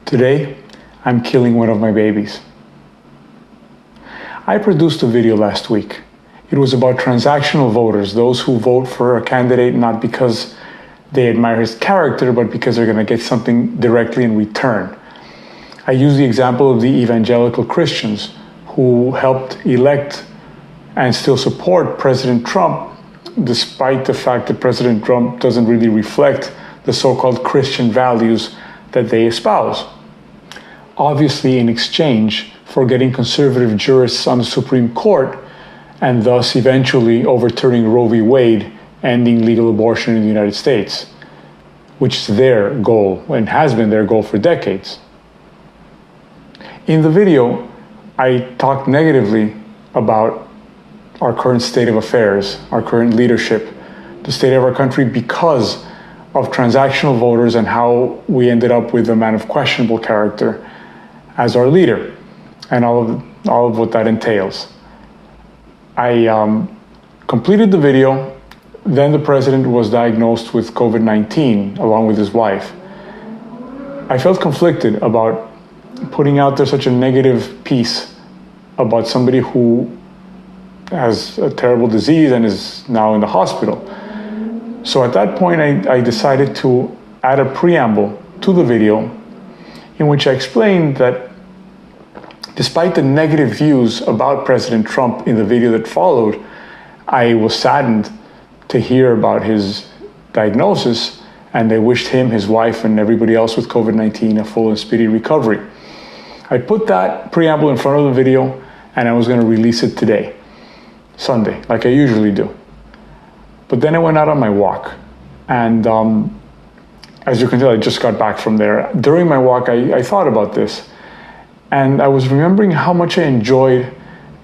Today, I'm killing one of my babies. I produced a video last week. It was about transactional voters, those who vote for a candidate not because they admire his character, but because they're going to get something directly in return. I used the example of the evangelical Christians who helped elect and still support President Trump, despite the fact that President Trump doesn't really reflect the so-called Christian values that they espouse. Obviously, in exchange for getting conservative jurists on the Supreme Court and thus eventually overturning Roe v. Wade, ending legal abortion in the United States, which is their goal and has been their goal for decades. In the video, I talked negatively about our current state of affairs, our current leadership, the state of our country because of transactional voters and how we ended up with a man of questionable character as our leader and all of what that entails. I completed the video. Then the president was diagnosed with COVID-19 along with his wife. I felt conflicted about putting out there such a negative piece about somebody who has a terrible disease and is now in the hospital. So at that point, I decided to add a preamble to the video in which I explained that despite the negative views about President Trump in the video that followed, I was saddened to hear about his diagnosis, and I wished him, his wife, and everybody else with COVID-19 a full and speedy recovery. I put that preamble in front of the video, and I was going to release it today, Sunday, like I usually do. But then I went out on my walk, and as you can tell, I just got back from there. During my walk, I thought about this, and I was remembering how much I enjoyed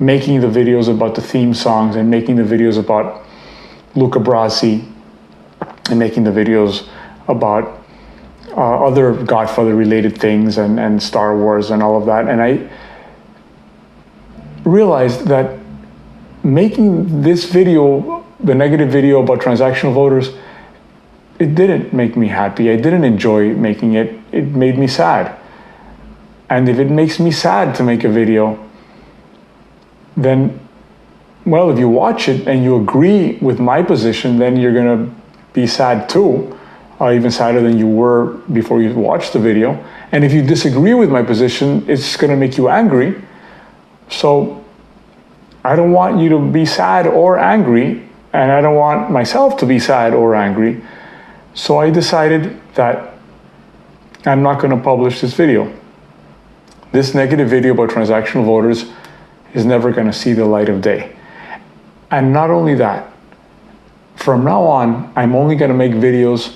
making the videos about the theme songs and making the videos about Luca Brasi and making the videos about other Godfather-related things and Star Wars and all of that. And I realized that making this video, the negative video about transactional voters, it didn't make me happy. I didn't enjoy making it. It made me sad. And if it makes me sad to make a video, then, well, if you watch it and you agree with my position, then you're going to be sad too, even sadder than you were before you watched the video. And if you disagree with my position, it's going to make you angry. So I don't want you to be sad or angry, and I don't want myself to be sad or angry. So I decided that I'm not going to publish this video. This negative video about transactional voters is never going to see the light of day. And not only that, from now on, I'm only going to make videos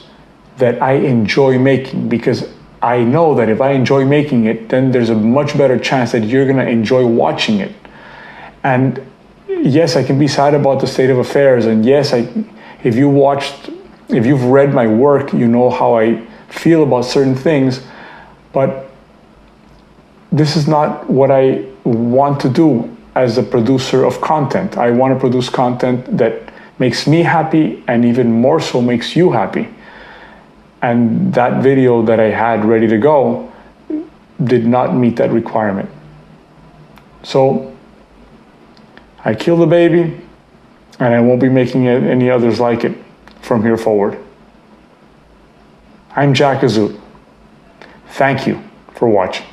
that I enjoy making, because I know that if I enjoy making it, then there's a much better chance that you're going to enjoy watching it. And yes, I can be sad about the state of affairs. And yes, if you've read my work, you know how I feel about certain things. But this is not what I want to do as a producer of content. I want to produce content that makes me happy and even more so makes you happy. And that video that I had ready to go did not meet that requirement. So I killed the baby, and I won't be making any others like it from here forward. I'm Jack Azut. Thank you for watching.